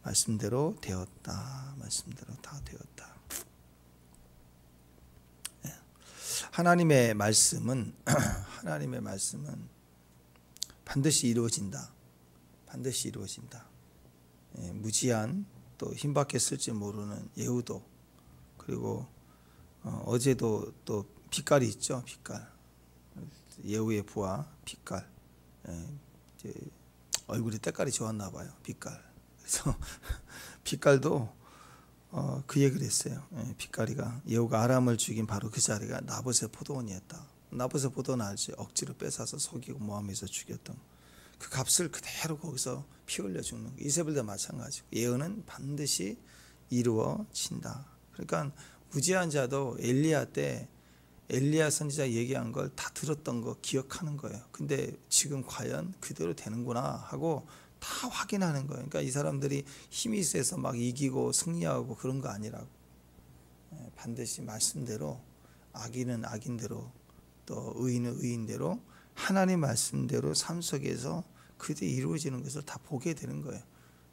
말씀대로 되었다. 말씀대로 다 되었다. 하나님의 말씀은 반드시 이루어진다. 반드시 이루어진다. 무지한 또 힘밖에 쓸지 모르는 예후도, 그리고 어제도 또 빛깔이 있죠. 빛깔. 예후의 부하 빛깔. 이제 얼굴이 때깔이 좋았나 봐요. 빛깔. 그래서 빛깔도 그 얘기를 했어요. 빛깔이가 예후가 아람을 죽인 바로 그 자리가 나봇의 포도원이었다. 나봇의 포도원 알지? 억지로 뺏어서 속이고 모함해서 죽였던 그 값을 그대로 거기서 피 흘려 죽는 거. 이세벨도 마찬가지고 예언은 반드시 이루어진다. 그러니까 무지한 자도 엘리야 때 엘리야 선지자 얘기한 걸 다 들었던 거 기억하는 거예요. 근데 지금 과연 그대로 되는구나 하고 다 확인하는 거예요. 그러니까 이 사람들이 힘이 세서 막 이기고 승리하고 그런 거 아니라고. 반드시 말씀대로, 악인은 악인대로, 또 의인은 의인대로, 하나님 말씀대로 삶 속에서 그대로 이루어지는 것을 다 보게 되는 거예요.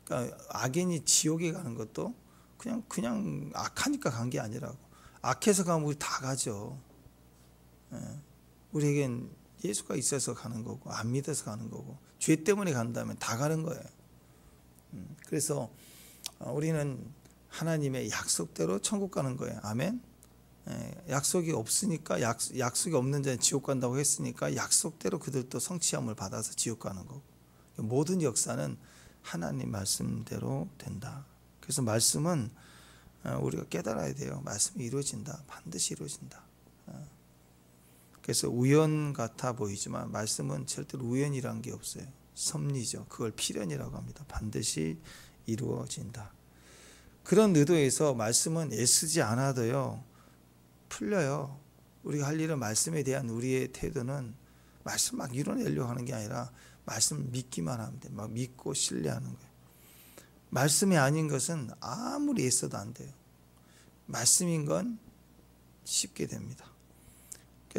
그러니까 악인이 지옥에 가는 것도 그냥 악하니까 간 게 아니라고. 악해서 가면 우리 다 가죠. 우리에겐 예수가 있어서 가는 거고, 안 믿어서 가는 거고, 죄 때문에 간다면 다 가는 거예요. 그래서 우리는 하나님의 약속대로 천국 가는 거예요. 아멘. 약속이 없으니까, 약속이 없는 자는 지옥 간다고 했으니까 약속대로 그들도 성취함을 받아서 지옥 가는 거고, 모든 역사는 하나님 말씀대로 된다. 그래서 말씀은 우리가 깨달아야 돼요. 말씀이 이루어진다. 반드시 이루어진다. 그래서 우연 같아 보이지만 말씀은 절대로 우연이란 게 없어요. 섭리죠. 그걸 필연이라고 합니다. 반드시 이루어진다. 그런 의도에서 말씀은 애쓰지 않아도요 풀려요. 우리가 할 일은 말씀에 대한 우리의 태도는 말씀 막 이뤄내려고 하는 게 아니라 말씀 믿기만 하면 돼. 막 믿고 신뢰하는 거예요. 말씀이 아닌 것은 아무리 애써도 안 돼요. 말씀인 건 쉽게 됩니다.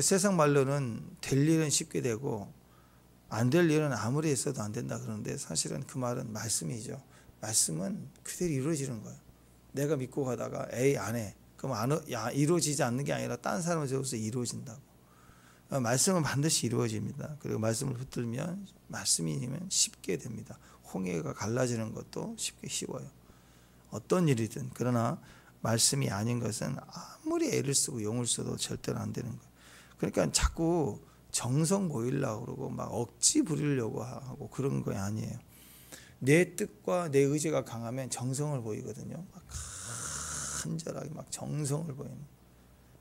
세상 말로는 될 일은 쉽게 되고 안 될 일은 아무리 애써도 안 된다 그러는데, 사실은 그 말은 말씀이죠. 말씀은 그대로 이루어지는 거예요. 내가 믿고 가다가 에이 안 해. 그럼 이루어지지 않는 게 아니라 딴 사람을 세워서 이루어진다고. 말씀은 반드시 이루어집니다. 그리고 말씀을 붙들면, 말씀이면 쉽게 됩니다. 홍해가 갈라지는 것도 쉬워요. 어떤 일이든. 그러나 말씀이 아닌 것은 아무리 애를 쓰고 용을 써도 절대로 안 되는 거예요. 그러니까 자꾸 정성 보이려고 그러고 막 억지 부리려고 하고 그런 거 아니에요. 내 뜻과 내 의지가 강하면 정성을 보이거든요. 막 간절하게 막 정성을 보이는,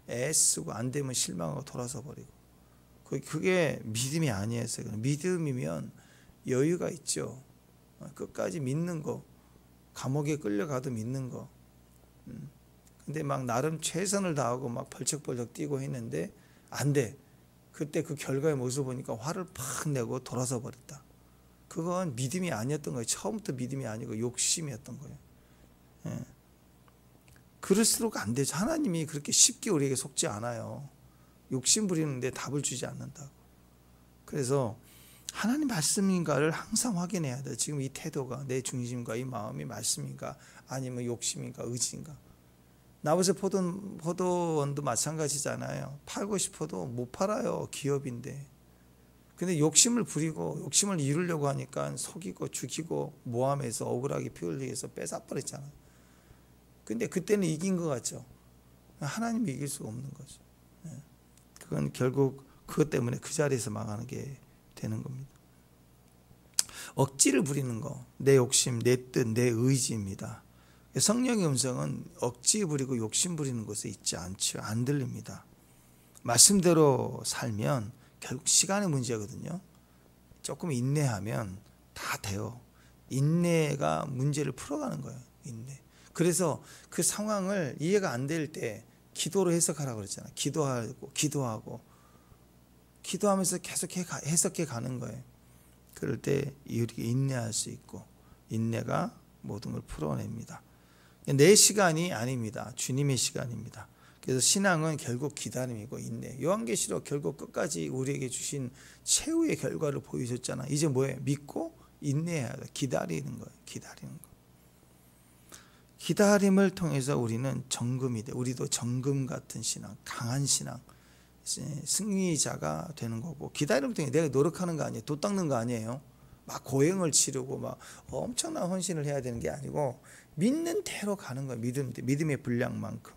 애쓰고 안 되면 실망하고 돌아서 버리고. 그게 믿음이 아니에요. 믿음이면 여유가 있죠. 끝까지 믿는 거, 감옥에 끌려가도 믿는 거. 근데 막 나름 최선을 다하고 막 벌쩍벌쩍 뛰고 했는데 안 돼. 그때 그 결과의 모습을 보니까 화를 팍 내고 돌아서 버렸다. 그건 믿음이 아니었던 거예요. 처음부터 믿음이 아니고 욕심이었던 거예요. 그럴수록 안 되죠. 하나님이 그렇게 쉽게 우리에게 속지 않아요. 욕심 부리는데 답을 주지 않는다고. 그래서 하나님 말씀인가를 항상 확인해야 돼요. 지금 이 태도가, 내 중심과 이 마음이 말씀인가 아니면 욕심인가 의지인가. 나봇의 포도원도 마찬가지잖아요. 팔고 싶어도 못 팔아요. 기업인데. 근데 욕심을 부리고 욕심을 이루려고 하니까 속이고 죽이고 모함해서 억울하게 피 흘리기 위해서 뺏어버렸잖아요. 근데 그때는 이긴 것 같죠. 하나님이 이길 수가 없는 거죠. 그건 결국 그것 때문에 그 자리에서 망하는 게 되는 겁니다. 억지를 부리는 거, 내 욕심, 내 뜻, 내 의지입니다. 성령의 음성은 억지 부리고 욕심 부리는 곳에 있지 않죠. 안 들립니다. 말씀대로 살면 결국 시간의 문제거든요. 조금 인내하면 다 돼요. 인내가 문제를 풀어가는 거예요. 인내. 그래서 그 상황을 이해가 안 될 때 기도로 해석하라고 그랬잖아요. 기도하면서 계속 해석해 가는 거예요. 그럴 때 우리가 인내할 수 있고, 인내가 모든 걸 풀어냅니다. 내 시간이 아닙니다. 주님의 시간입니다. 그래서 신앙은 결국 기다림이고 인내. 요한계시록 결국 끝까지 우리에게 주신 최후의 결과를 보여줬잖아. 이제 뭐예요? 믿고 인내해야 돼. 기다리는 거예요. 기다리는 거. 기다림을 통해서 우리는 정금이 돼. 우리도 정금 같은 신앙, 강한 신앙, 승리자가 되는 거고, 기다림을 통해 내가 노력하는 거 아니에요. 도 닦는 거 아니에요. 막 고행을 치르고 막 엄청난 헌신을 해야 되는 게 아니고 믿는 대로 가는 거예요. 믿음의 분량만큼.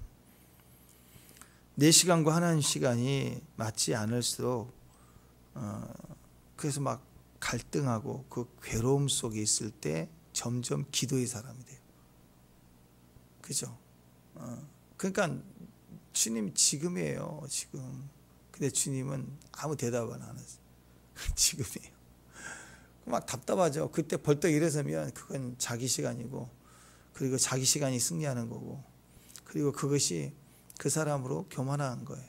내 시간과 하나님 시간이 맞지 않을수록 그래서 막 갈등하고 그 괴로움 속에 있을 때 점점 기도의 사람이 돼요. 그죠? 그러니까 주님 지금이에요. 지금. 근데 주님은 아무 대답을 안 하세요. 지금이에요. 막 답답하죠. 그때 벌떡 일어서면 그건 자기 시간이고, 그리고 자기 시간이 승리하는 거고, 그리고 그것이 그 사람으로 교만한 거예요.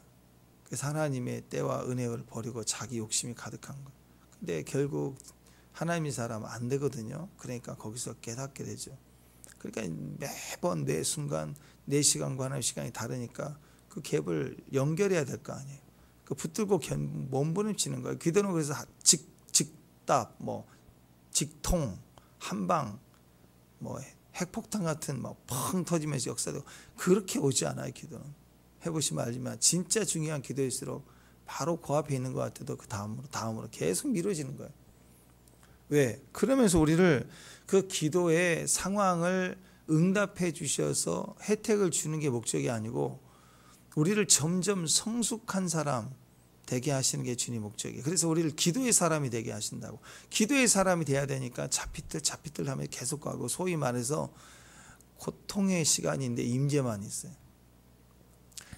그래서 하나님의 때와 은혜를 버리고 자기 욕심이 가득한 거예요. 근데 결국 하나님의 사람은 안 되거든요. 그러니까 거기서 깨닫게 되죠. 그러니까 매번 매 순간 내 시간과 하나님의 시간이 다르니까 그 갭을 연결해야 될 거 아니에요. 그 붙들고 몸부림치는 거예요. 기도는 그래서 즉답, 뭐 직통, 한방, 뭐 핵폭탄 같은 막 펑 터지면서 역사도 그렇게 오지 않아요. 기도는 해보시면 알지만 진짜 중요한 기도일수록 바로 그 앞에 있는 것 같아도 그 다음으로 계속 미뤄지는 거예요. 왜? 그러면서 우리를 그 기도의 상황을 응답해 주셔서 혜택을 주는 게 목적이 아니고 우리를 점점 성숙한 사람 되게 하시는 게 주님 목적이에요. 그래서 우리를 기도의 사람이 되게 하신다고. 기도의 사람이 돼야 되니까 자피들 하면 계속 가고, 소위 말해서 고통의 시간인데 임재만 있어요.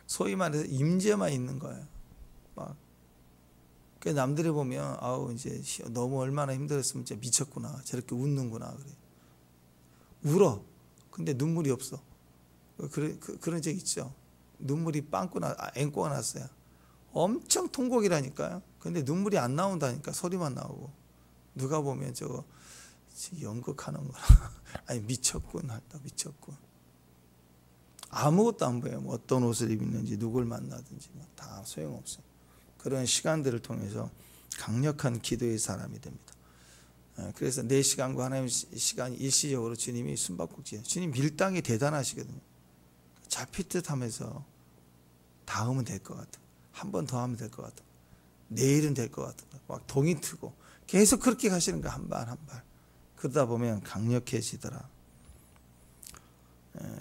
소위 말해서 임재만 있는 거예요. 막 남들이 보면 아우 이제 너무 얼마나 힘들었으면 진짜 미쳤구나, 저렇게 웃는구나 그래. 울어. 근데 눈물이 없어. 그런 적 있죠. 눈물이 앵꼬가 났어요. 엄청 통곡이라니까요. 근데 눈물이 안 나온다니까. 소리만 나오고. 누가 보면 저거 연극하는 거라. 아니 미쳤군 할다. 미쳤군. 아무것도 안 보여요. 뭐 어떤 옷을 입는지 누굴 만나든지 다 소용없어요. 그런 시간들을 통해서 강력한 기도의 사람이 됩니다. 그래서 내 시간과 하나님의 시간이 일시적으로 주님이 숨바꼭질. 주님 밀당이 대단하시거든요. 잡힐 듯 하면서 다음은 될 것 같아. 한 번 더 하면 될 것 같아. 내일은 될 것 같아. 막 동이 트고 계속 그렇게 가시는 거야. 한 발 한 발. 그러다 보면 강력해지더라.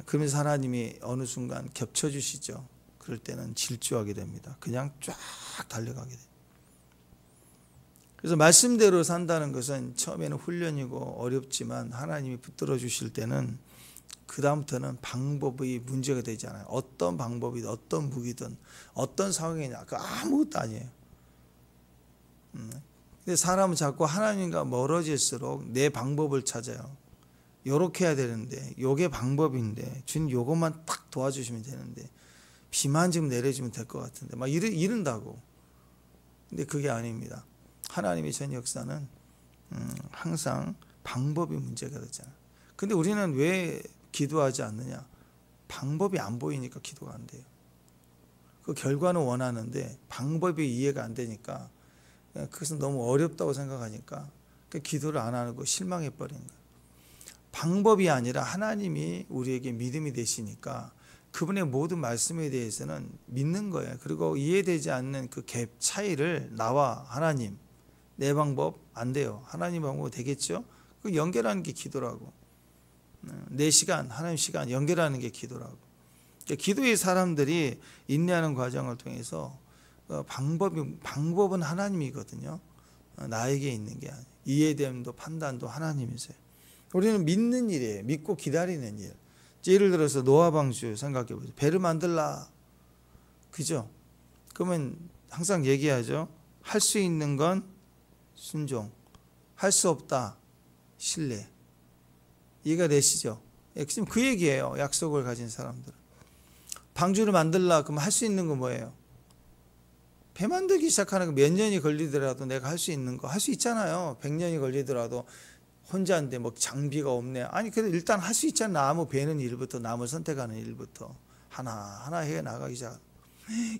그러면서 하나님이 어느 순간 겹쳐주시죠. 그럴 때는 질주하게 됩니다. 그냥 쫙 달려가게 돼요. 그래서 말씀대로 산다는 것은 처음에는 훈련이고 어렵지만 하나님이 붙들어 주실 때는 그 다음부터는 방법이 문제가 되지 않아요. 어떤 방법이든 어떤 무기든 어떤 상황이냐 그 아무것도 아니에요. 근데 사람은 자꾸 하나님과 멀어질수록 내 방법을 찾아요. 요렇게 해야 되는데 요게 방법인데 주님 요것만 딱 도와주시면 되는데 비만 좀 내려주면 될 것 같은데 막 이른다고. 근데 그게 아닙니다. 하나님의 전 역사는 항상 방법이 문제가 되잖아요. 근데 우리는 왜 기도하지 않느냐? 방법이 안 보이니까 기도가 안 돼요. 그 결과는 원하는데 방법이 이해가 안 되니까 그것은 너무 어렵다고 생각하니까 기도를 안 하고 실망해 버리는 거예요. 방법이 아니라 하나님이 우리에게 믿음이 되시니까 그분의 모든 말씀에 대해서는 믿는 거예요. 그리고 이해되지 않는 그 갭 차이를 나와 하나님 내 방법 안 돼요. 하나님 방법 되겠죠? 그 연결하는 게 기도라고. 내 시간, 하나님 시간 연결하는 게 기도라고. 기도의 사람들이 인내하는 과정을 통해서 방법은 하나님이거든요. 나에게 있는 게 아니에요. 이해됨도 판단도 하나님이세요. 우리는 믿는 일이에요. 믿고 기다리는 일. 예를 들어서 노아 방주 생각해 보세요. 배를 만들라. 그죠? 그러면 항상 얘기하죠. 할 수 있는 건 순종. 할 수 없다. 신뢰. 이해가 되시죠? 지금 그 얘기예요. 약속을 가진 사람들은. 방주를 만들라. 그러면 할 수 있는 건 뭐예요? 배 만들기 시작하는 거 몇 년이 걸리더라도 내가 할 수 있는 거 할 수 있잖아요. 100년이 걸리더라도 혼자인데 뭐 장비가 없네. 아니 그래도 일단 할 수 있잖아. 나무 베는 일부터 나무 선택하는 일부터 하나하나 해 나가기 시작.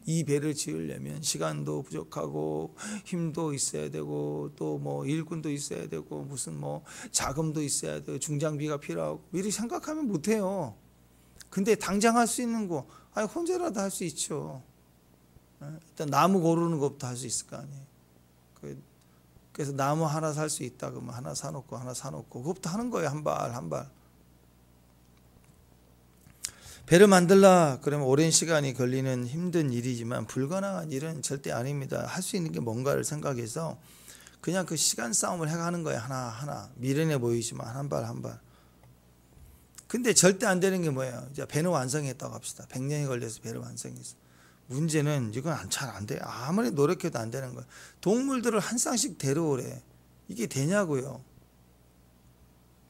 이 배를 지으려면 시간도 부족하고 힘도 있어야 되고 또 뭐 일꾼도 있어야 되고 무슨 뭐 자금도 있어야 되고 중장비가 필요하고 미리 생각하면 못해요. 근데 당장 할 수 있는 거 아니 혼자라도 할 수 있죠. 일단 나무 고르는 것부터 할 수 있을 거 아니에요. 그래서 나무 하나 살 수 있다 그러면 하나 사놓고 그것부터 하는 거예요. 한 발 한 발. 배를 만들라 그러면 오랜 시간이 걸리는 힘든 일이지만 불가능한 일은 절대 아닙니다. 할 수 있는 게 뭔가를 생각해서 그냥 그 시간 싸움을 해가는 거예요. 하나하나 미련해 보이지만 한 발 한 발. 근데 절대 안 되는 게 뭐예요? 이제 배는 완성했다고 합시다. 100년이 걸려서 배를 완성했어. 문제는 이건 잘 안 돼요. 아무리 노력해도 안 되는 거예요. 동물들을 한 쌍씩 데려오래. 이게 되냐고요.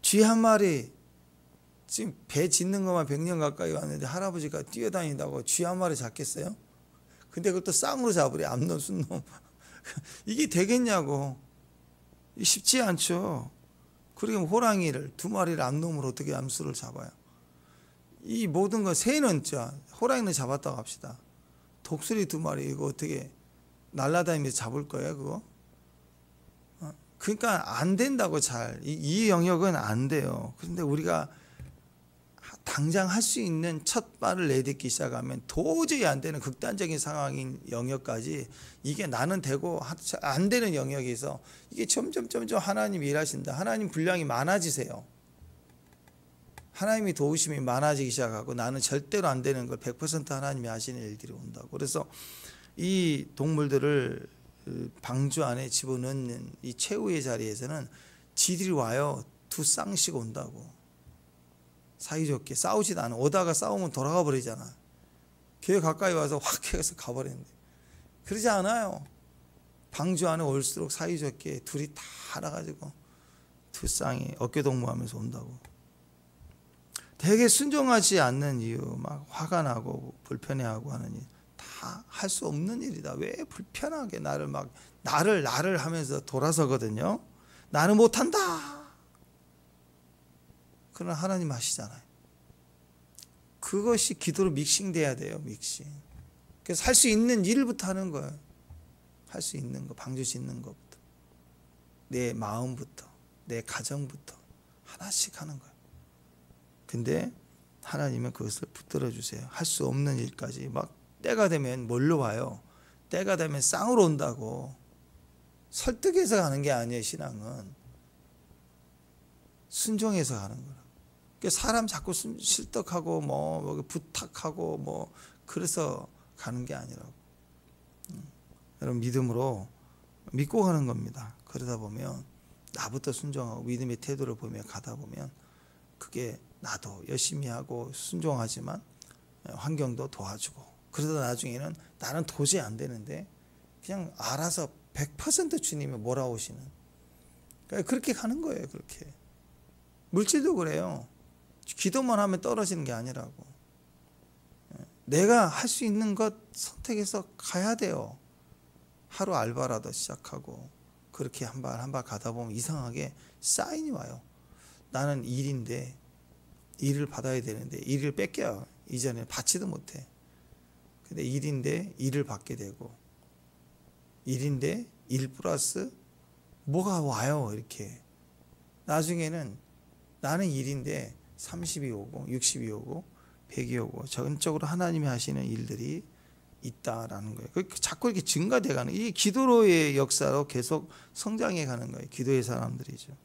쥐 한 마리 지금 배 짓는 것만 100년 가까이 왔는데 할아버지가 뛰어다닌다고 쥐 한 마리 잡겠어요? 근데 그것도 쌍으로 잡으래. 암놈 순놈. 이게 되겠냐고. 쉽지 않죠. 그리고 호랑이를 2마리를 암놈으로 어떻게 암수를 잡아요? 이 모든 거 새는 호랑이는 잡았다고 합시다. 독수리 2마리 이거 어떻게 날아다니면서 잡을 거예요 그거? 그러니까 안 된다고 잘. 이 영역은 안 돼요. 그런데 우리가 당장 할 수 있는 첫 발을 내딛기 시작하면 도저히 안 되는 극단적인 상황인 영역까지 이게 나는 되고 안 되는 영역에서 이게 점점 하나님이 일하신다. 하나님 분량이 많아지세요. 하나님이 도우심이 많아지기 시작하고 나는 절대로 안 되는 걸 100% 하나님이 하시는 일들이 온다고. 그래서 이 동물들을 방주 안에 집어넣는 이 최후의 자리에서는 지들이 와요. 2쌍씩 온다고. 사이좋게 싸우지도 않아. 오다가 싸우면 돌아가 버리잖아. 교회 가까이 와서 확 해서 가버리는데 그러지 않아요. 방주 안에 올수록 사이좋게 둘이 다 알아가지고 2쌍이 어깨동무하면서 온다고. 되게 순종하지 않는 이유, 막 화가 나고 불편해하고 하는 일, 다 할 수 없는 일이다. 왜 불편하게 나를 하면서 돌아서거든요. 나는 못한다. 그러나 하나님 하시잖아요. 그것이 기도로 믹싱돼야 돼요. 믹싱. 그래서 할 수 있는 일부터 하는 거예요. 할 수 있는 거, 방주 짓는 것부터, 내 마음부터, 내 가정부터 하나씩 하는 거예요. 근데 하나님은 그것을 붙들어 주세요. 할 수 없는 일까지. 막 때가 되면 뭘로 와요? 때가 되면 쌍으로 온다고. 설득해서 가는 게 아니에요. 신앙은 순종해서 가는 거라. 그러니까 사람 자꾸 실덕하고 뭐 부탁하고 뭐 그래서 가는 게 아니라고. 여러분 믿음으로 믿고 가는 겁니다. 그러다 보면 나부터 순종하고 믿음의 태도를 보며 가다 보면 그게 나도 열심히 하고 순종하지만 환경도 도와주고 그러다 나중에는 나는 도저히 안 되는데 그냥 알아서 100% 주님이 몰아오시는. 그러니까 그렇게 가는 거예요. 그렇게. 물질도 그래요. 기도만 하면 떨어지는 게 아니라고. 내가 할 수 있는 것 선택해서 가야 돼요. 하루 알바라도 시작하고 그렇게 한 발 한 발 가다 보면 이상하게 사인이 와요. 나는 일인데 일을 받아야 되는데 일을 뺏겨요. 이전에 받지도 못해. 근데 일인데 일을 받게 되고 일인데 일 플러스 뭐가 와요. 이렇게. 나중에는 나는 일인데 30이 오고 60이 오고 100이 오고 전적으로 하나님이 하시는 일들이 있다라는 거예요. 자꾸 이렇게 증가돼가는 이 기도로의 역사로 계속 성장해 가는 거예요. 기도의 사람들이죠.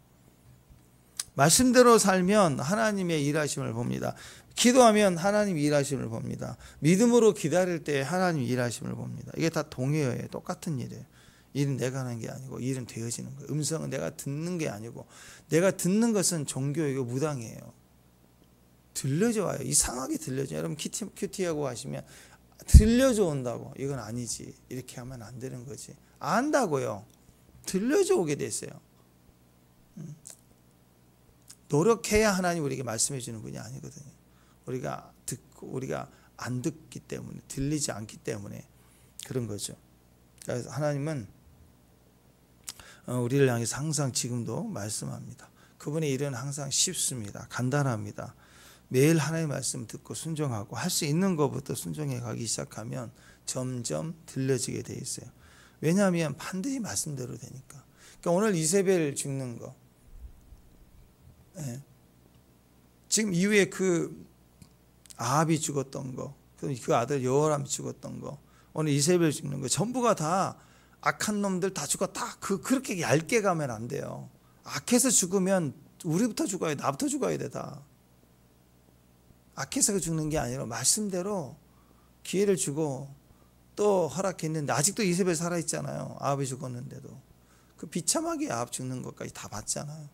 말씀대로 살면 하나님의 일하심을 봅니다. 기도하면 하나님 일하심을 봅니다. 믿음으로 기다릴 때 하나님 일하심을 봅니다. 이게 다 동의어예요. 똑같은 일이에요. 일은 내가 하는 게 아니고 일은 되어지는 거예요. 음성은 내가 듣는 게 아니고 내가 듣는 것은 종교이고 무당이에요. 들려져 와요. 이상하게 들려져요. 여러분 큐티하고 하시면 들려져 온다고. 이건 아니지. 이렇게 하면 안 되는 거지. 안다고요. 들려져 오게 됐어요. 노력해야 하나님 우리에게 말씀해 주는 분이 아니거든요. 우리가 듣고 우리가 안 듣기 때문에 들리지 않기 때문에 그런 거죠. 그래서 하나님은 우리를 향해서 항상 지금도 말씀합니다. 그분의 일은 항상 쉽습니다. 간단합니다. 매일 하나님의 말씀 듣고 순종하고 할 수 있는 것부터 순종해 가기 시작하면 점점 들려지게 돼 있어요. 왜냐하면 반드시 말씀대로 되니까. 그러니까 오늘 이세벨 죽는 거, 지금 이후에 그 아합이 죽었던 거, 그 아들 여호람이 죽었던 거, 오늘 이세벨 죽는 거, 전부가 다 악한 놈들 다 죽었다. 그렇게 얇게 가면 안 돼요. 악해서 죽으면 우리부터 죽어야 돼. 나부터 죽어야 돼. 다 악해서 죽는 게 아니라 말씀대로 기회를 주고 또 허락했는데 아직도 이세벨 살아있잖아요. 아합이 죽었는데도 그 비참하게 아합 죽는 것까지 다 봤잖아요.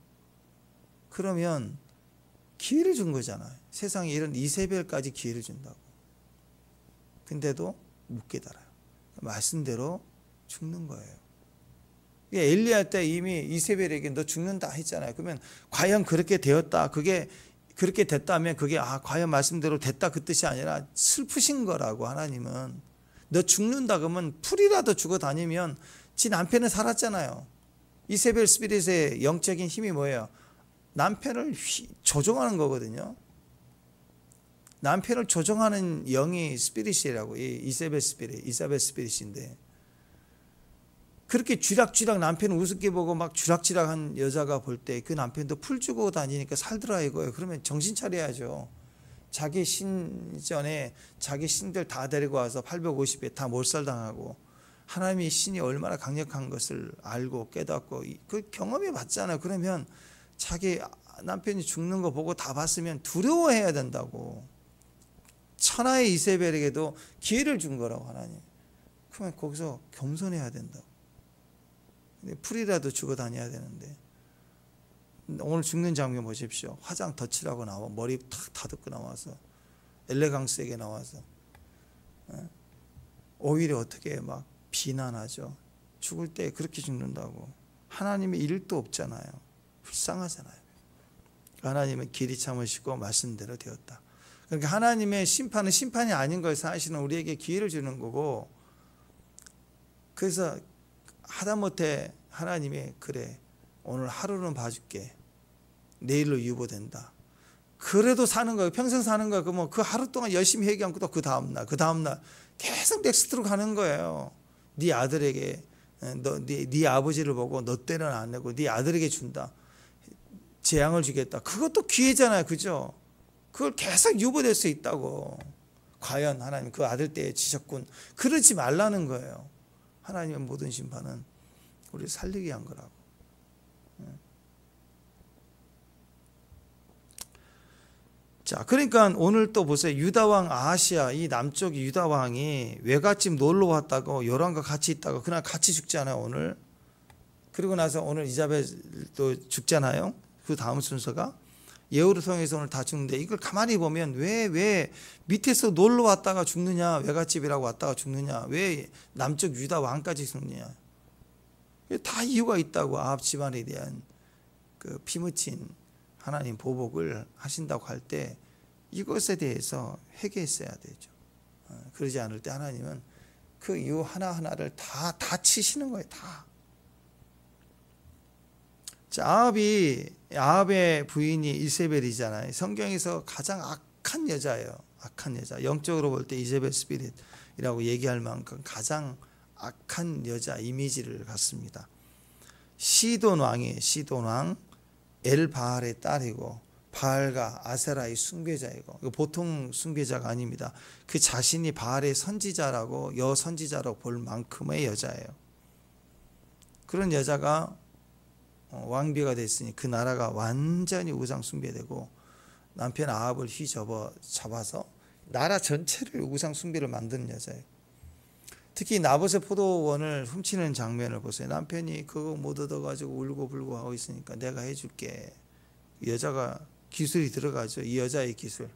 그러면 기회를 준 거잖아요. 세상에 이런 이세벨까지 기회를 준다고. 근데도 못 깨달아요. 말씀대로 죽는 거예요. 엘리야 때 이미 이세벨에게 너 죽는다 했잖아요. 그러면 과연 그렇게 되었다, 그게 그렇게 됐다면 그게 과연 말씀대로 됐다 그 뜻이 아니라 슬프신 거라고. 하나님은 너 죽는다 그러면 풀이라도 죽어 다니면 지 남편은 살았잖아요. 이세벨 스피릿의 영적인 힘이 뭐예요? 남편을 조종하는 거거든요. 남편을 조종하는 영이 스피릿이라고. 이세벨 스피릿인데 그렇게 쥐락쥐락 남편을 우습게 보고 막 쥐락쥐락한 여자가 볼 때 그 남편도 풀 주고 다니니까 살더라 이거예요. 그러면 정신 차려야죠. 자기 신전에 자기 신들 다 데리고 와서 850에 다 몰살당하고 하나님의 신이 얼마나 강력한 것을 알고 깨닫고 그 경험해 봤잖아요. 그러면 자기 남편이 죽는 거 보고 다 봤으면 두려워해야 된다고. 천하의 이세벨에게도 기회를 준 거라고 하나님. 그러면 거기서 겸손해야 된다고. 풀이라도 주고 다녀야 되는데 오늘 죽는 장면 보십시오. 화장 덧칠하고 나와 머리 탁 다듬고 나와서 엘레강스에게 나와서 오히려 어떻게 막 비난하죠. 죽을 때 그렇게 죽는다고. 하나님의 일도 없잖아요. 불쌍하잖아요. 하나님은 길이 참으시고 말씀대로 되었다. 그러니까 하나님의 심판은 심판이 아닌 걸 사실은 우리에게 기회를 주는 거고, 그래서 하다못해 하나님이 그래 오늘 하루는 봐줄게, 내일로 유보된다, 그래도 사는 거예요. 평생 사는 거예요. 그러면 그 하루 동안 열심히 회개하고 또 그 다음날 계속 넥스트로 가는 거예요. 네 아들에게 네 아버지를 보고 너 때는 안 내고 네 아들에게 준다, 재앙을 주겠다. 그것도 기회잖아요. 그죠? 그걸 계속 유보될 수 있다고. 과연 하나님 그 아들 때에 지셨군, 그러지 말라는 거예요. 하나님의 모든 심판은 우리를 살리게 한 거라고. 자, 그러니까 오늘 또 보세요. 유다왕 아하시야, 이 남쪽 유다왕이 외갓집 놀러 왔다고 요람과 같이 있다가 그날 같이 죽잖아요. 오늘. 그리고 나서 오늘 이자벨도 죽잖아요. 그 다음 순서가 예후를 통해서 오늘 다 죽는데, 이걸 가만히 보면 왜 밑에서 놀러 왔다가 죽느냐, 외갓집이라고 왔다가 죽느냐, 왜 남쪽 유다 왕까지 죽느냐, 다 이유가 있다고. 아합 집안에 대한 그 피묻힌 하나님 보복을 하신다고 할 때 이것에 대해서 회개했어야 되죠. 그러지 않을 때 하나님은 그 이유 하나하나를 다 치시는 거예요. 다. 자, 아합의 부인이 이세벨이잖아요. 성경에서 가장 악한 여자예요. 악한 여자. 영적으로 볼 때 이세벨 스피릿이라고 얘기할 만큼 가장 악한 여자 이미지를 갖습니다. 시돈 왕이에요. 시돈 왕. 엘바알의 딸이고 바알과 아세라의 숭배자이고, 보통 숭배자가 아닙니다. 그 자신이 바알의 선지자라고 여선지자라고 볼 만큼의 여자예요. 그런 여자가 왕비가 됐으니 그 나라가 완전히 우상 숭배되고 남편 아합을 잡아서 나라 전체를 우상 숭배를 만드는 여자예요. 특히 나봇의 포도원을 훔치는 장면을 보세요. 남편이 그거 못 얻어가지고 울고 불고 하고 있으니까 내가 해줄게. 여자가 기술이 들어가죠. 이 여자의 기술.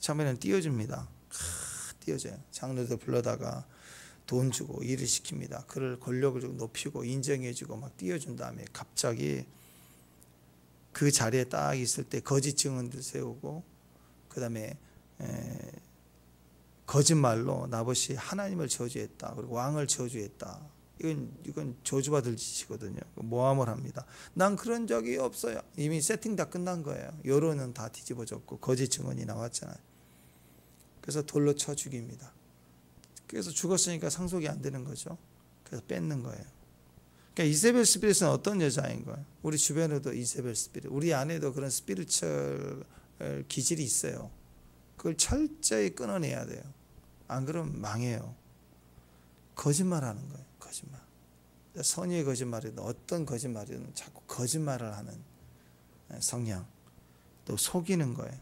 처음에는 띄워줍니다. 띄워줘요. 장로들 불러다가 돈 주고 일을 시킵니다. 그를 권력을 좀 높이고 인정해주고 막 띄워준 다음에 갑자기 그 자리에 딱 있을 때 거짓 증언들 세우고, 그 다음에 거짓말로 나봇이 하나님을 저주했다, 그리고 왕을 저주했다. 이건 저주받을 짓이거든요. 모함을 합니다. 난 그런 적이 없어요. 이미 세팅 다 끝난 거예요. 여론은 다 뒤집어졌고 거짓 증언이 나왔잖아요. 그래서 돌로 쳐 죽입니다. 그래서 죽었으니까 상속이 안 되는 거죠. 그래서 뺏는 거예요. 그러니까 이세벨 스피릿은 어떤 여자인 거예요? 우리 주변에도 이세벨 스피릿, 우리 안에도 그런 스피리추얼 기질이 있어요. 그걸 철저히 끊어내야 돼요. 안 그러면 망해요. 거짓말하는 거예요. 거짓말. 선의의 거짓말이든 어떤 거짓말이든 자꾸 거짓말을 하는 성향. 또 속이는 거예요.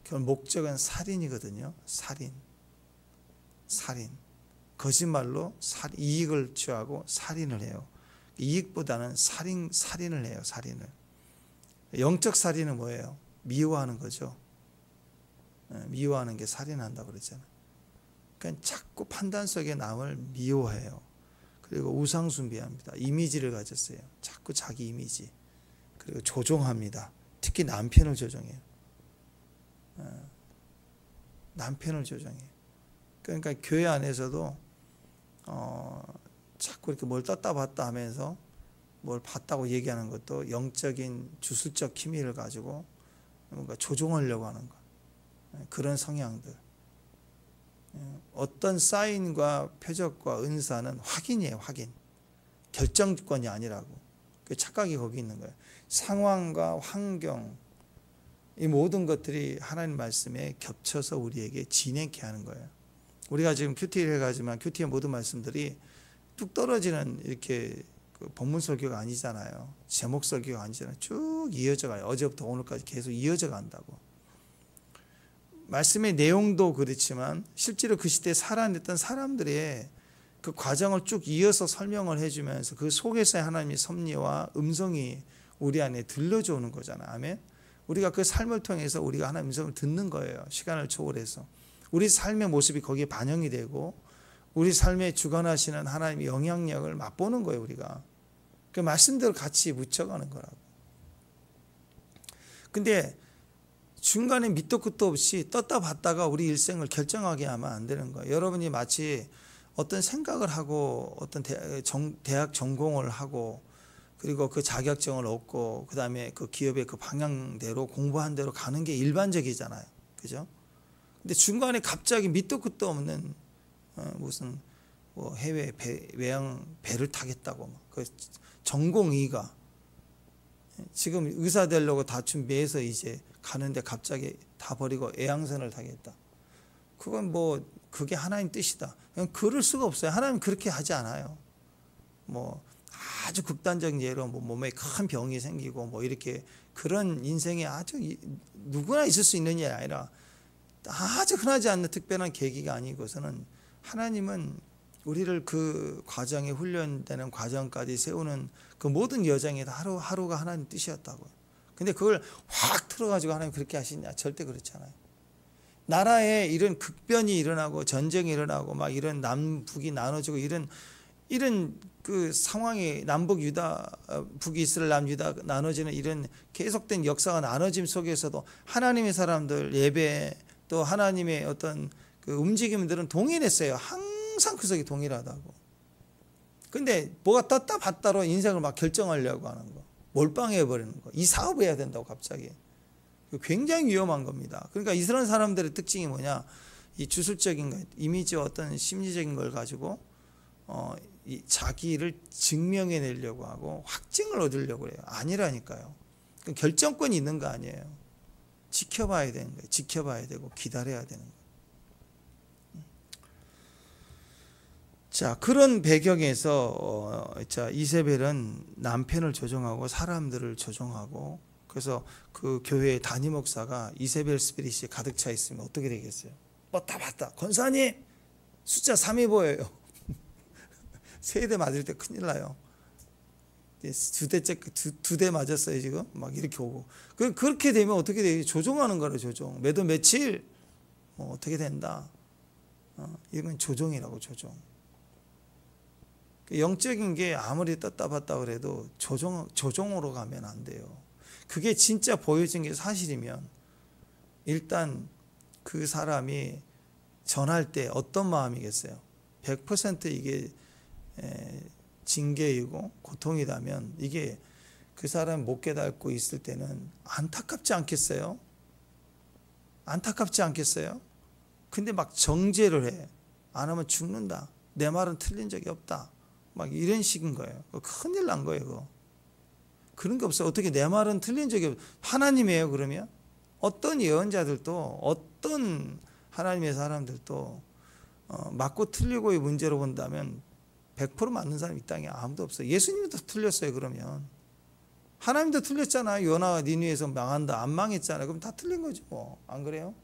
그 목적은 살인이거든요. 살인. 거짓말로 이익을 취하고 살인을 해요. 이익보다는 살인을 해요. 살인을. 영적 살인은 뭐예요? 미워하는 거죠. 미워하는 게 살인한다고 그랬잖아요. 그러니까 자꾸 판단 속에 남을 미워해요. 그리고 우상 숭배합니다. 이미지를 가졌어요. 자꾸 자기 이미지. 그리고 조종합니다. 특히 남편을 조종해요. 남편을 조종해요. 그러니까 교회 안에서도 자꾸 이렇게 뭘 떴다 봤다 하면서 뭘 봤다고 얘기하는 것도 영적인 주술적 기미를 가지고 뭔가 조종하려고 하는 거. 그런 성향들. 어떤 사인과 표적과 은사는 확인이에요. 확인. 결정권이 아니라고. 그 착각이 거기 있는 거예요. 상황과 환경, 이 모든 것들이 하나님 말씀에 겹쳐서 우리에게 진행케 하는 거예요. 우리가 지금 큐티를 해가지만 큐티의 모든 말씀들이 뚝 떨어지는 이렇게 그 본문 설교가 아니잖아요. 제목 설교가 아니잖아요. 쭉 이어져 가요. 어제부터 오늘까지 계속 이어져 간다고. 말씀의 내용도 그렇지만 실제로 그 시대에 살아냈던 사람들의 그 과정을 쭉 이어서 설명을 해주면서 그 속에서의 하나님의 섭리와 음성이 우리 안에 들려주는 거잖아요. 아멘. 우리가 그 삶을 통해서 우리가 하나님의 음성을 듣는 거예요. 시간을 초월해서. 우리 삶의 모습이 거기에 반영이 되고 우리 삶에 주관하시는 하나님의 영향력을 맛보는 거예요. 우리가. 그 말씀대로 같이 묻혀가는 거라고. 근데 중간에 밑도 끝도 없이 떴다 봤다가 우리 일생을 결정하게 하면 안 되는 거예요. 여러분이 마치 어떤 생각을 하고 어떤 대학 전공을 하고 그리고 그 자격증을 얻고 그 다음에 그 기업의 그 방향대로 공부한 대로 가는 게 일반적이잖아요. 그죠? 근데 중간에 갑자기 밑도 끝도 없는 무슨 뭐 해외 외양 배를 타겠다고 그 전공의가 지금 의사 되려고 다 준비해서 이제 가는데 갑자기 다 버리고 애양선을 타겠다. 그건 뭐 그게 하나님 뜻이다. 그럴 수가 없어요. 하나님 그렇게 하지 않아요. 뭐 아주 극단적인 예로 뭐 몸에 큰 병이 생기고 뭐 이렇게 그런 인생에 아주 누구나 있을 수 있는 일이 아니라 아주 흔하지 않는 특별한 계기가 아니고서는 하나님은 우리를 그 과정에 훈련되는 과정까지 세우는 그 모든 여정에 하루하루가 하나님 뜻이었다고요. 근데 그걸 확 틀어가지고 하나님 그렇게 하시냐? 절대 그렇지 않아요. 나라에 이런 극변이 일어나고 전쟁이 일어나고 막 이런 남북이 나눠지고 이런 그 상황이 남북 유다, 북이스라엘 남유다 나눠지는 이런 계속된 역사가 나눠짐 속에서도 하나님의 사람들 예배 또 하나님의 어떤 그 움직임들은 동일했어요. 항상 그 속에 동일하다고. 근데 뭐가 떴다 봤다로 인생을 막 결정하려고 하는 거. 몰빵해 버리는 거. 이 사업을 해야 된다고 갑자기. 굉장히 위험한 겁니다. 그러니까 이스라엘 사람들의 특징이 뭐냐? 이 주술적인 것, 이미지와 어떤 심리적인 걸 가지고 이 자기를 증명해 내려고 하고 확증을 얻으려고 해요. 아니라니까요. 결정권이 있는 거 아니에요. 지켜봐야 되는 거예요. 지켜봐야 되고 기다려야 되는 거예요. 자, 그런 배경에서 이세벨은 남편을 조종하고 사람들을 조종하고 그래서 그 교회의 담임 목사가 이세벨 스피릿이 가득 차 있으면 어떻게 되겠어요? 다 봤다. 권사님 숫자 3이 보여요. 세대 맞을 때 큰일 나요. 두 대 맞았어요 지금 막 이렇게 오고 그렇게 되면 어떻게 돼요? 조종하는 거로 조종. 매도 며칠 어떻게 된다. 이건 조종이라고 조종. 영적인 게 아무리 떴다 봤다 그래도 조종으로 가면 안 돼요. 그게 진짜 보여진 게 사실이면 일단 그 사람이 전할 때 어떤 마음이겠어요? 100% 이게 징계이고 고통이라면 이게 그 사람 못 깨닫고 있을 때는 안타깝지 않겠어요? 안타깝지 않겠어요? 근데 막 정죄를 해. 안 하면 죽는다. 내 말은 틀린 적이 없다. 막 이런 식인 거예요. 큰일 난 거예요. 그거. 그런 게 없어요. 어떻게 내 말은 틀린 적이 없어요. 하나님이에요 그러면? 어떤 예언자들도 어떤 하나님의 사람들도 맞고 틀리고의 문제로 본다면 100% 맞는 사람이 이 땅에 아무도 없어요. 예수님도 틀렸어요. 그러면 하나님도 틀렸잖아요. 요나가 니느웨에서 망한다. 안 망했잖아요. 그럼 다 틀린 거죠. 뭐. 안 그래요?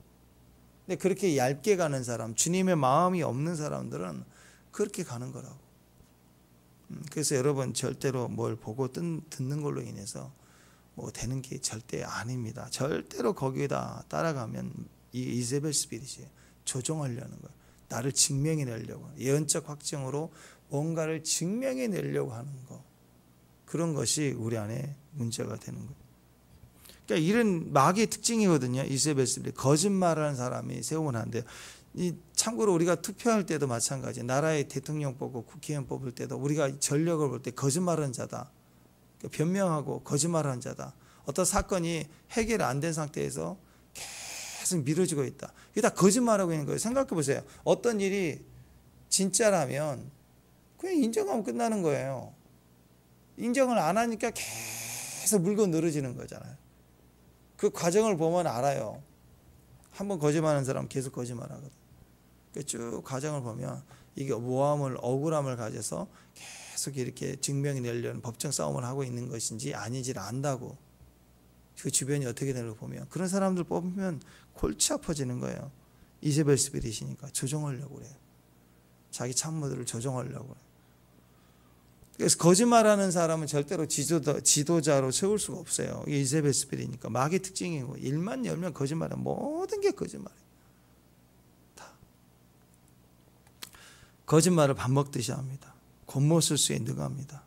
근데 그렇게 얇게 가는 사람, 주님의 마음이 없는 사람들은 그렇게 가는 거라고. 그래서 여러분 절대로 뭘 보고 듣는 걸로 인해서 뭐 되는 게 절대 아닙니다. 절대로 거기에다 따라가면 이 이세벨 스피릿이 조종하려는 거예요. 나를 증명해내려고, 예언적 확증으로 뭔가를 증명해내려고 하는 거, 그런 것이 우리 안에 문제가 되는 거예요. 그러니까 이런 마귀의 특징이거든요. 이세벨 스피릿, 거짓말하는 사람이 세우면 안 돼요. 참고로 우리가 투표할 때도 마찬가지. 나라의 대통령 뽑고 국회의원 뽑을 때도 우리가 전력을 볼 때 거짓말하는 자다, 변명하고 거짓말하는 자다, 어떤 사건이 해결 안 된 상태에서 계속 미뤄지고 있다, 이게 다 거짓말하고 있는 거예요. 생각해 보세요. 어떤 일이 진짜라면 그냥 인정하면 끝나는 거예요. 인정을 안 하니까 계속 물고 늘어지는 거잖아요. 그 과정을 보면 알아요. 한번 거짓말하는 사람은 계속 거짓말하거든. 쭉 과정을 보면 이게 모함을, 억울함을 가져서 계속 이렇게 증명해 내려는 법정 싸움을 하고 있는 것인지 아닌지를 안다고. 그 주변이 어떻게 되는가 보면 그런 사람들 뽑으면 골치 아파지는 거예요. 이세벨 스피릿이니까 조종하려고 그래요. 자기 참모들을 조종하려고 그래요. 그래서 거짓말하는 사람은 절대로 지도자로 세울 수가 없어요. 이게 이세벨 스피릿이니까. 마귀의 특징이고, 일만 열면 거짓말이야. 모든 게 거짓말이에요. 다. 거짓말을 밥 먹듯이 합니다. 곤모술수에 능합니다.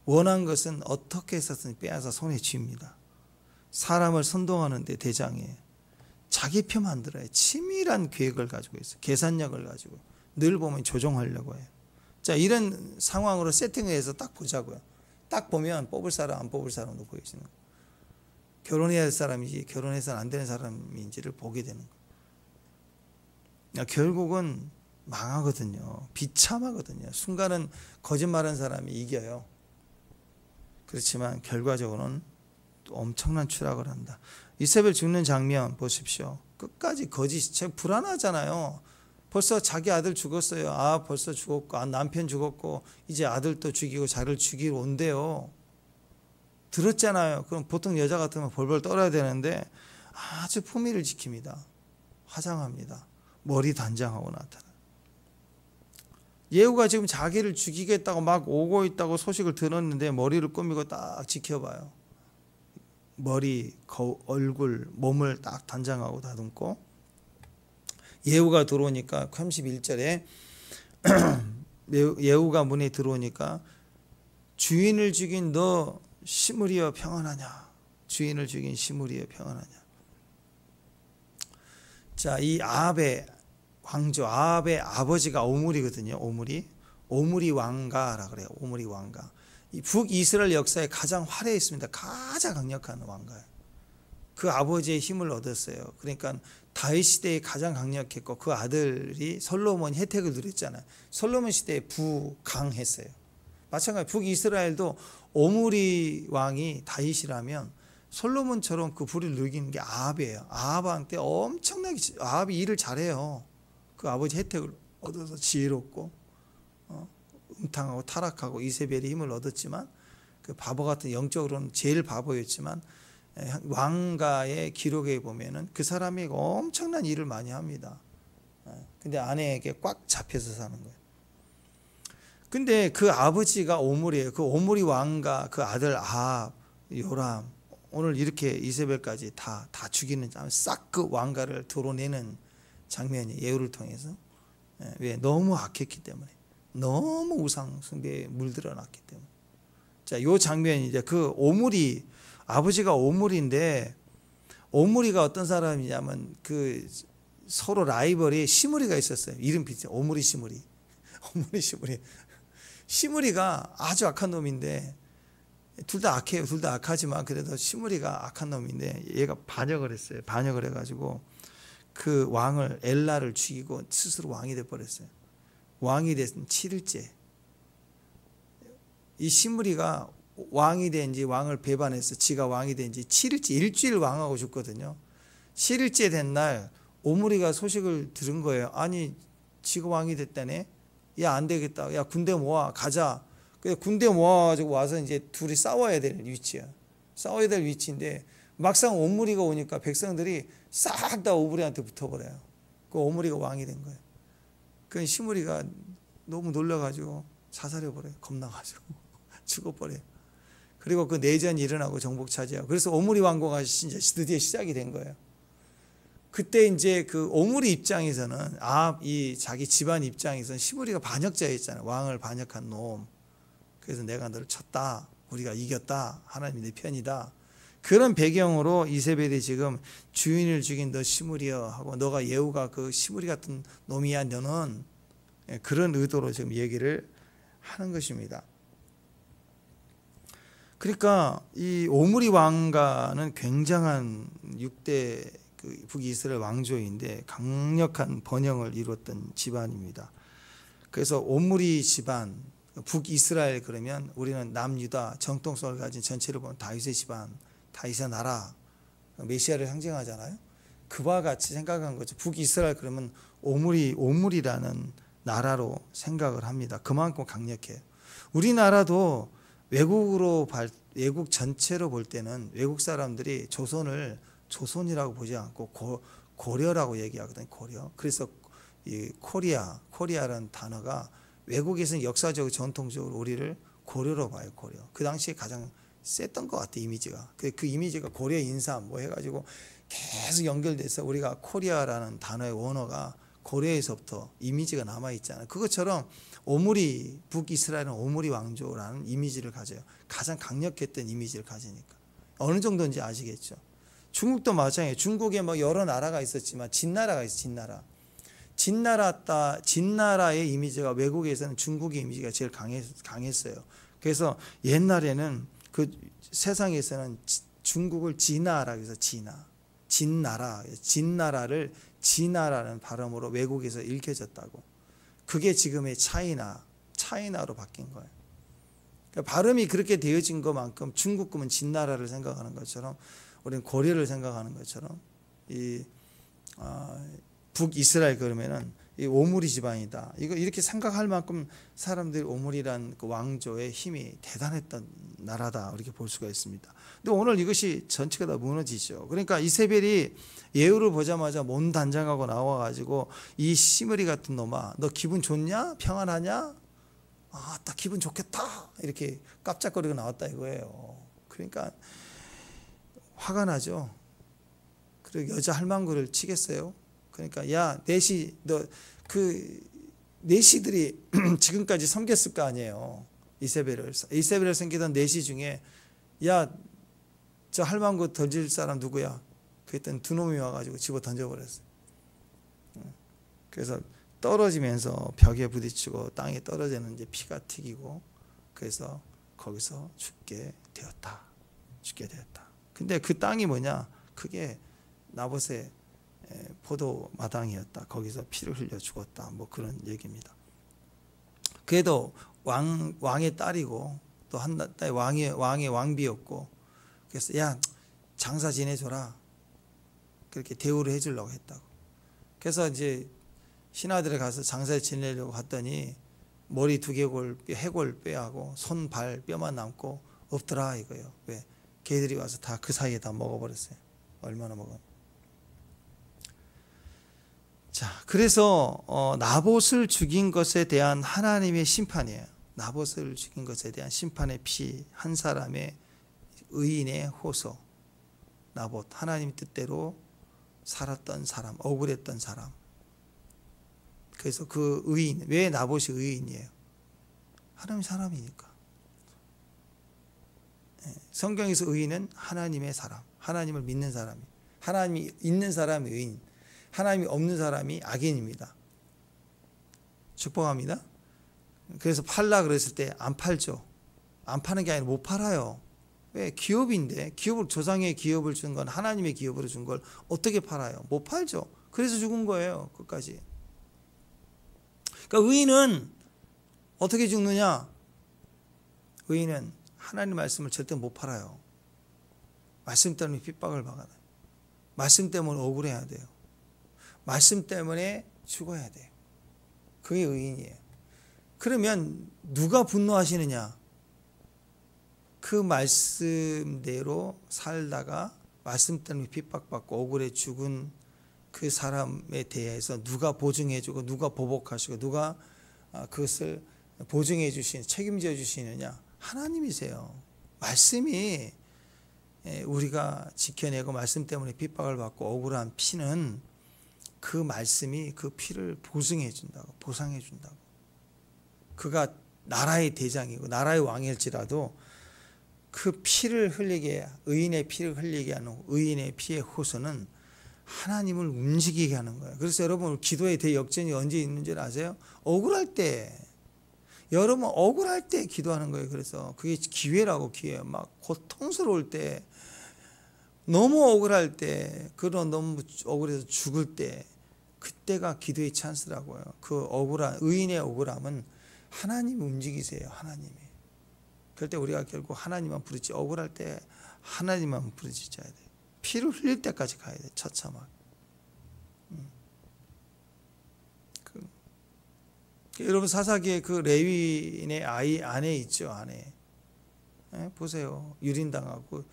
원한 것은 어떻게 해서든 빼앗아 손에 쥡니다. 사람을 선동하는 데 대장이에요. 자기 표 만들어요. 치밀한 계획을 가지고 있어요. 계산력을 가지고 늘 보면 조종하려고 해요. 자, 이런 상황으로 세팅을 해서 딱 보자고요. 딱 보면 뽑을 사람 안 뽑을 사람도 보이시는 거예요. 결혼해야 할 사람인지 결혼해서는 안 되는 사람인지를 보게 되는 거예요. 결국은 망하거든요. 비참하거든요. 순간은 거짓말한 사람이 이겨요. 그렇지만 결과적으로는 또 엄청난 추락을 한다. 이세벨 죽는 장면 보십시오. 끝까지 거짓이 불안하잖아요. 벌써 자기 아들 죽었어요. 아, 벌써 죽었고, 아, 남편 죽었고, 이제 아들도 죽이고 자를 죽이러 온대요. 들었잖아요. 그럼 보통 여자 같으면 벌벌 떨어야 되는데 아주 품위를 지킵니다. 화장합니다. 머리 단장하고 나타나. 예후가 지금 자기를 죽이겠다고 막 오고 있다고 소식을 들었는데 머리를 꾸미고 딱 지켜봐요. 머리, 얼굴, 몸을 딱 단장하고 다듬고, 예후가 들어오니까 31절에 예후가 문에 들어오니까 주인을 죽인 너 시므리여 평안하냐. 주인을 죽인 시므리여 평안하냐. 자, 이 아합의 왕조, 아합의 아버지가 오므리거든요. 오므리 왕가라 그래요. 오므리 왕가. 이 북이스라엘 역사에 가장 화려했습니다. 가장 강력한 왕가예요. 그 아버지의 힘을 얻었어요. 그러니까 다윗 시대에 가장 강력했고, 그 아들이 솔로몬이 혜택을 누렸잖아요. 솔로몬 시대에 부강했어요. 마찬가지 북이스라엘도 오므리 왕이 다윗이라면 솔로몬처럼 그 부를 누리는 게 아합이에요. 아합한테 엄청나게 아합이 일을 잘해요. 그 아버지 혜택을 얻어서 지혜롭고 음탕하고 타락하고 이세벨의 힘을 얻었지만, 그 바보 같은, 영적으로는 제일 바보였지만 왕가의 기록에 보면은 그 사람이 엄청난 일을 많이 합니다. 근데 아내에게 꽉 잡혀서 사는 거예요. 근데 그 아버지가 오므리예요. 그 오므리 왕가 그 아들 아합, 요람, 오늘 이렇게 이세벨까지 다 죽이는, 싹 그 왕가를 드러내는 장면이 예후를 통해서. 왜? 너무 악했기 때문에, 너무 우상 숭배에 물들어놨기 때문에. 자, 요 장면이 이제 그 오므리, 아버지가 오므리인데, 오므리가 어떤 사람이냐면 그 서로 라이벌이 시므리가 있었어요. 이름 비슷해. 오므리 시므리. 오므리 시므리. 시므리가 아주 악한 놈인데, 둘 다 악해요. 둘 다 악하지만 그래도 시므리가 악한 놈인데, 얘가 반역을 했어요. 반역을 해가지고 그 왕을, 엘라를 죽이고 스스로 왕이 돼버렸어요. 왕이 됐은 7일째. 이 시므리가 왕이 된지, 왕을 배반해서 지가 왕이 된지 7일째, 일주일 왕하고 죽거든요. 7일째 된 날 오므리가 소식을 들은 거예요. 아니 지가 왕이 됐다네. 야 안 되겠다. 야 군대 모아 가자. 그래 군대 모아가지고 와서 이제 둘이 싸워야 될 위치야. 싸워야 될 위치인데 막상 오므리가 오니까 백성들이 싹 다 오므리한테 붙어버려요. 그 오므리가 왕이 된 거예요. 그 시므리가 너무 놀라가지고 자살해버려요. 겁나가지고 죽어버려요. 그리고 그 내전이 일어나고 정복 차지하고 그래서 오므리 왕국가 이제 드디어 시작이 된 거예요. 그때 이제 그 오므리 입장에서는 이 자기 집안 입장에서는 시므리가 반역자였잖아요. 왕을 반역한 놈. 그래서 내가 너를 쳤다. 우리가 이겼다. 하나님이 내 편이다. 그런 배경으로 이세벨이 지금 주인을 죽인 너 시므리여 하고 너가 예후가 그 시므리 같은 놈이야 너는 그런 의도로 지금 얘기를 하는 것입니다. 그러니까 이 오므리 왕가는 굉장한 6대 그 북이스라엘 왕조인데 강력한 번영을 이뤘던 집안입니다. 그래서 오므리 집안, 북이스라엘 그러면 우리는 남유다 정통성을 가진 전체를 보면 다윗의 집안, 다윗의 나라, 메시아를 상징하잖아요. 그와 같이 생각한 거죠. 북이스라엘 그러면 오므리라는 나라로 생각을 합니다. 그만큼 강력해요. 우리나라도 외국 전체로 볼 때는 외국 사람들이 조선을 조선이라고 보지 않고 고려라고 얘기하거든요. 고려. 그래서 이 코리아라는 단어가 외국에서는 역사적으로 전통적으로 우리를 고려로 봐요. 고려. 그 당시에 가장 셌던 것 같아 이미지가. 그 이미지가 고려 인삼 뭐 해가지고 계속 연결돼서 우리가 코리아라는 단어의 원어가 고려에서부터 이미지가 남아 있잖아요. 그것처럼 북이스라엘은 오므리 왕조라는 이미지를 가져요. 가장 강력했던 이미지를 가지니까 어느 정도인지 아시겠죠. 중국도 마찬가지예요. 중국에 뭐 여러 나라가 있었지만 진나라가 있어요. 진나라의 이미지가 외국에서는 중국의 이미지가 제일 강했어요. 그래서 옛날에는 그 세상에서는 중국을 진나라고 해서 진나라를 진나라는 발음으로 외국에서 읽혀졌다고. 그게 지금의 차이나로 바뀐 거예요. 그러니까 발음이 그렇게 되어진 것만큼 중국 그러면 진나라를 생각하는 것처럼 우리는 고려를 생각하는 것처럼 북이스라엘 그러면은 이 오므리 집안이다. 이거 이렇게 생각할 만큼 사람들이 오므리란 그 왕조의 힘이 대단했던 나라다 이렇게 볼 수가 있습니다. 근데 오늘 이것이 전체가 다 무너지죠. 그러니까 이세벨이 예후를 보자마자 몸 단장하고 나와가지고 이 시므리 같은 놈아, 너 기분 좋냐? 평안하냐? 딱 기분 좋겠다. 이렇게 깜짝거리고 나왔다 이거예요. 그러니까 화가 나죠. 그리고 여자 할망구를 치겠어요. 그러니까 야 내시들이 지금까지 섬겼을 거 아니에요. 이세벨을 섬기던 내시 중에 야 저 할망구 던질 사람 누구야? 그랬더니 두 놈이 와가지고 집어 던져버렸어요. 그래서 떨어지면서 벽에 부딪히고 땅에 떨어지는 피가 튀기고 그래서 거기서 죽게 되었다. 근데 그 땅이 뭐냐? 그게 나봇의 포도 마당이었다. 거기서 피를 흘려 죽었다. 뭐 그런 얘기입니다. 그래도 왕의 딸이고 또 한 딸 왕의 왕비였고 그래서 야 장사 지내줘라. 그렇게 대우를 해주려고 했다고. 그래서 이제 신하들에 가서 장사 지내려고 했더니 머리 해골 빼하고 손, 발, 뼈만 남고 없더라 이거예요. 왜? 걔들이 와서 다 그 사이에 다 먹어버렸어요. 얼마나 먹었나. 자, 그래서 나봇을 죽인 것에 대한 하나님의 심판이에요. 나봇을 죽인 것에 대한 심판의 피, 한 사람의 의인의 호소. 나봇, 하나님 뜻대로 살았던 사람, 억울했던 사람. 그래서 그 의인, 왜 나봇이 의인이에요? 하나님 사람이니까. 성경에서 의인은 하나님의 사람, 하나님을 믿는 사람이, 하나님이 있는 사람이 의인, 하나님이 없는 사람이 악인입니다. 축복합니다. 그래서 팔라 그랬을 때 안 팔죠. 안 파는 게 아니라 못 팔아요. 왜? 기업인데 조상의 기업을 준 건 하나님의 기업으로 준 걸 어떻게 팔아요? 못 팔죠. 그래서 죽은 거예요. 끝까지. 그러니까 의인은 어떻게 죽느냐? 의인은 하나님 말씀을 절대 못 팔아요. 말씀 때문에 핍박을 받아요. 말씀 때문에 억울해야 돼요. 말씀 때문에 죽어야 돼요. 그게 의인이에요. 그러면 누가 분노하시느냐? 그 말씀대로 살다가 말씀 때문에 핍박받고 억울해 죽은 그 사람에 대해서 누가 보증해주고 누가 보복하시고 누가 그것을 보증해 주시는, 책임져 주시느냐? 하나님이세요. 말씀이 우리가 지켜내고 말씀 때문에 핍박을 받고 억울한 피는 그 말씀이 그 피를 보증해 준다고, 보상해 준다고. 그가 나라의 대장이고 나라의 왕일지라도 그 피를 흘리게, 의인의 피를 흘리게 하는 의인의 피의 호소는 하나님을 움직이게 하는 거예요. 그래서 여러분, 기도의 대역전이 언제 있는 줄 아세요? 억울할 때. 여러분, 억울할 때 기도하는 거예요. 그래서 그게 기회라고, 기회. 막 고통스러울 때, 너무 억울할 때, 그런 너무 억울해서 죽을 때, 그때가 기도의 찬스라고요. 그 억울한, 의인의 억울함은 하나님이 움직이세요. 하나님이. 그럴 때 우리가 결국 하나님만 부르지, 억울할 때 하나님만 부르짖어야 돼요. 피를 흘릴 때까지 가야 돼요. 처참하게. 여러분, 사사기에 그 레위인의 아내 있죠. 아내. 보세요. 유린당하고.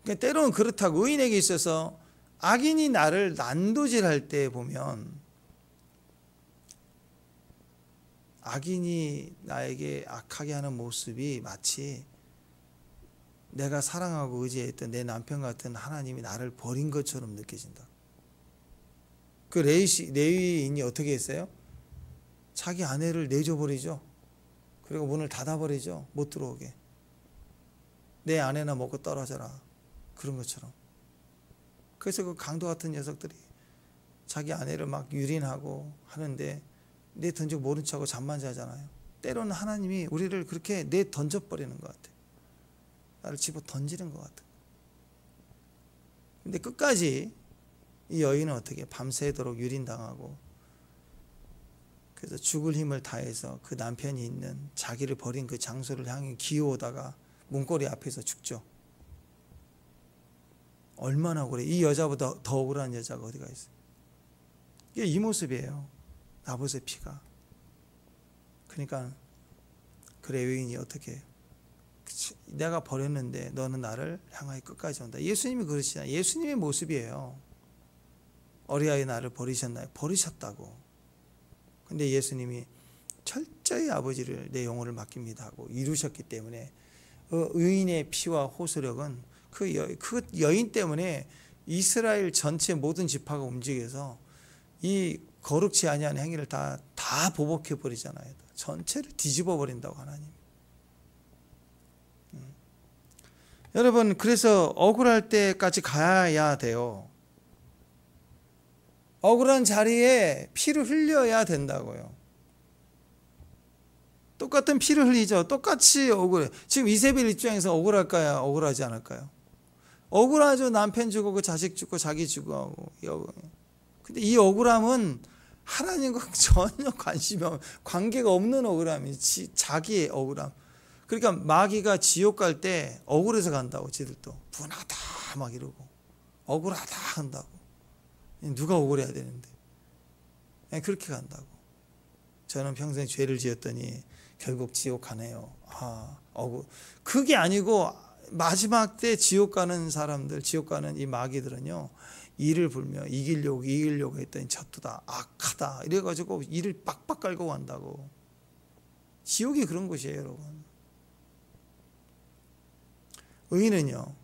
그러니까 때로는 그렇다고, 의인에게 있어서 악인이 나를 난도질할 때 보면, 악인이 나에게 악하게 하는 모습이 마치 내가 사랑하고 의지했던 내 남편 같은 하나님이 나를 버린 것처럼 느껴진다. 그 레위인이 어떻게 했어요? 자기 아내를 내줘버리죠. 그리고 문을 닫아버리죠. 못 들어오게. 내 아내나 먹고 떨어져라. 그런 것처럼. 그래서 그 강도 같은 녀석들이 자기 아내를 막 유린하고 하는데 내 던지고 모른 척하고 잠만 자잖아요. 때로는 하나님이 우리를 그렇게 내 던져버리는 것 같아요. 나를 집어 던지는 것 같아요. 근데 끝까지 이 여인은 어떻게 밤새도록 유린당하고, 그래서 죽을 힘을 다해서 그 남편이 있는 자기를 버린 그 장소를 향해 기어오다가 문고리 앞에서 죽죠. 얼마나 억울해. 이 여자보다 더 억울한 여자가 어디가 있어요. 이게 이 모습이에요. 나봇의 피가. 그러니까 그 레위인이 어떻게 해요? 내가 버렸는데 너는 나를 향하여 끝까지 온다. 예수님이 그러시잖아요. 예수님의 모습이에요. 어리아이 나를 버리셨나요? 버리셨다고. 근데 예수님이 철저히 아버지를 내 영혼을 맡깁니다 하고 이루셨기 때문에 그 의인의 피와 호소력은 그 여인 때문에 이스라엘 전체 모든 지파가 움직여서 이 거룩치 아니한 행위를 다 보복해 버리잖아요. 전체를 뒤집어 버린다고, 하나님. 여러분, 그래서 억울할 때까지 가야 돼요. 억울한 자리에 피를 흘려야 된다고요. 똑같은 피를 흘리죠. 똑같이 억울해. 지금 이세벨 입장에서 억울할까요? 억울하지 않을까요? 억울하죠. 남편 죽고 그 자식 죽고 자기 죽고. 근데 이 억울함은 하나님과 전혀 관계가 없는 억울함이지, 자기의 억울함. 그러니까 마귀가 지옥 갈 때 억울해서 간다고. 지들도 분하다 막 이러고 억울하다 한다고. 누가 억울해야 되는데 그렇게 간다고. 저는 평생 죄를 지었더니 결국 지옥 가네요. 그게 아니고 마지막 때 지옥 가는 사람들, 지옥 가는 이 마귀들은요, 이를 불며 이기려고 했더니 저투다, 악하다 이래가지고 이를 빡빡 깔고 간다고. 지옥이 그런 곳이에요, 여러분. 의인은요,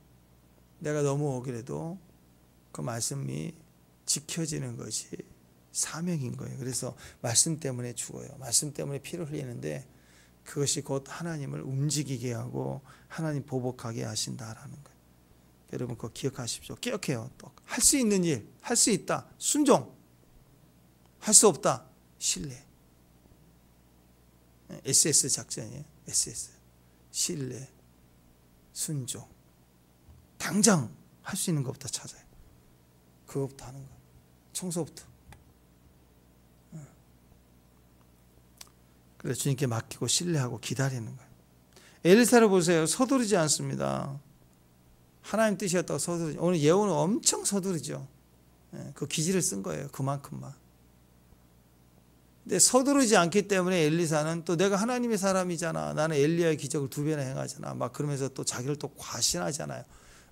내가 너무 억울해도 그 말씀이 지켜지는 것이 사명인 거예요. 그래서 말씀 때문에 죽어요. 말씀 때문에 피를 흘리는데 그것이 곧 하나님을 움직이게 하고 하나님 보복하게 하신다라는 거예요. 여러분, 그거 기억하십시오. 기억해요. 또 할 수 있는 일, 할 수 있다, 순종. 할 수 없다, 신뢰. SS 작전이에요. SS. 신뢰, 순종. 당장 할 수 있는 것부터 찾아요. 그것부터 하는 거예요. 청소부터. 그래서 주님께 맡기고 신뢰하고 기다리는 거예요. 엘리사를 보세요. 서두르지 않습니다. 하나님 뜻이었다고 서두르죠. 오늘 예후는 엄청 서두르죠. 그 기지를 쓴 거예요. 그만큼만. 근데 서두르지 않기 때문에 엘리사는 또 내가 하나님의 사람이잖아. 나는 엘리야의 기적을 2배나 행하잖아. 막 그러면서 또 자기를 또 과신하잖아요.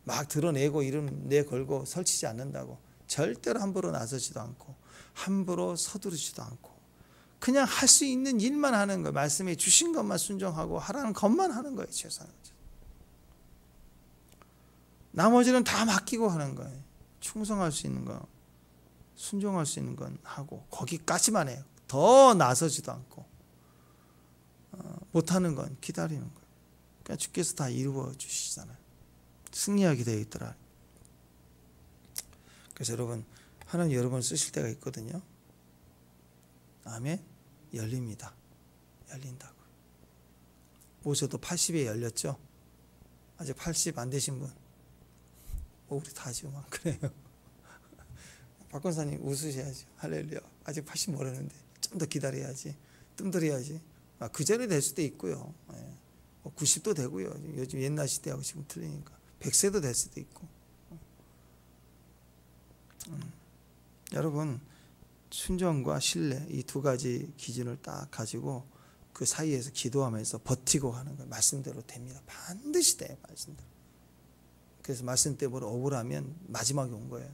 막 드러내고 이름 내걸고 설치지 않는다고. 절대로 함부로 나서지도 않고 함부로 서두르지도 않고 그냥 할 수 있는 일만 하는 거예요. 말씀에 주신 것만 순종하고 하라는 것만 하는 거예요. 최소한. 나머지는 다 맡기고 하는 거예요. 충성할 수 있는 거, 순종할 수 있는 건 하고 거기까지만 해요. 더 나서지도 않고 못하는 건 기다리는 거예요. 그러니까 주께서 다 이루어 주시잖아요. 승리하게 되어 있더라. 그래서 여러분, 하나님 여러분 쓰실 때가 있거든요. 아멘. 열립니다. 열린다고. 모세도 80에 열렸죠. 아직 80 안 되신 분, 우리 다 지금 그래요. 박 권사님 웃으셔야죠. 할렐루야. 아직 80 멀었는데 좀 더 기다려야지. 뜸들여야지. 그 전에 될 수도 있고요. 90도 되고요. 요즘 옛날 시대하고 지금 틀리니까 100세도 될 수도 있고. 여러분, 순종과 신뢰 이 2가지 기준을 딱 가지고 그 사이에서 기도하면서 버티고 하는 거예요. 말씀대로 됩니다. 반드시 돼요. 말씀대로. 그래서 말씀대로 억울하면 마지막에 온 거예요.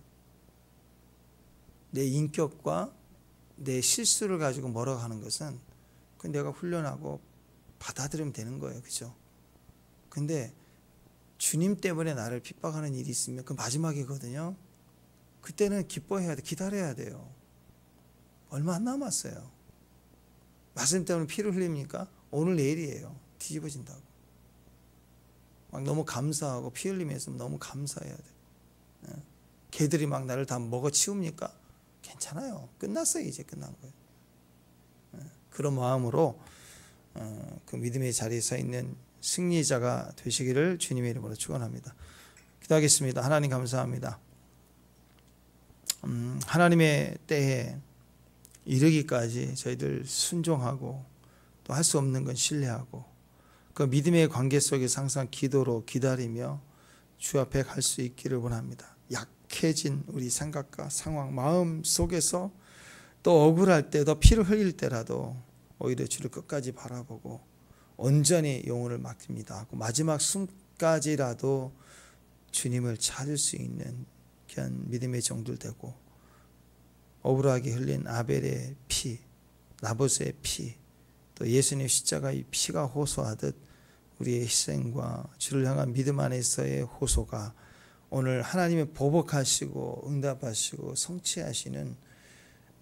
내 인격과 내 실수를 가지고 뭐라고 하는 것은 그 내가 훈련하고 받아들이면 되는 거예요. 그죠? 근데 주님 때문에 나를 핍박하는 일이 있으면 그 마지막이거든요. 그때는 기뻐해야 돼. 기다려야 돼요. 얼마 안 남았어요. 말씀 때문에 피를 흘립니까? 오늘 내일이에요. 뒤집어진다고. 막 너무 감사하고 피 흘리면서 너무 감사해야 돼. 개들이 막 나를 다 먹어치웁니까? 괜찮아요. 끝났어요. 이제 끝난 거예요. 그런 마음으로 그 믿음의 자리에 서 있는 승리자가 되시기를 주님의 이름으로 축원합니다. 기도하겠습니다. 하나님 감사합니다. 하나님의 때에 이르기까지 저희들 순종하고 또 할 수 없는 건 신뢰하고 그 믿음의 관계 속에서 항상 기도로 기다리며 주 앞에 갈 수 있기를 원합니다. 약해진 우리 생각과 상황, 마음 속에서 또 억울할 때도 피를 흘릴 때라도 오히려 주를 끝까지 바라보고 온전히 영혼을 맡깁니다 하고 마지막 숨까지라도 주님을 찾을 수 있는 귀한 믿음의 종들 되고 억울하게 흘린 아벨의 피, 나봇의 피, 또 예수님의 십자가의 피가 호소하듯 우리의 희생과 주를 향한 믿음 안에서의 호소가 오늘 하나님의 보복하시고 응답하시고 성취하시는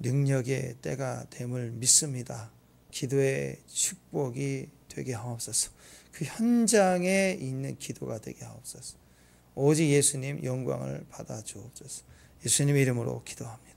능력의 때가 됨을 믿습니다. 기도의 축복이 되게 하옵소서. 그 현장에 있는 기도가 되게 하옵소서. 오직 예수님 영광을 받아 주옵소서. 예수님의 이름으로 기도합니다.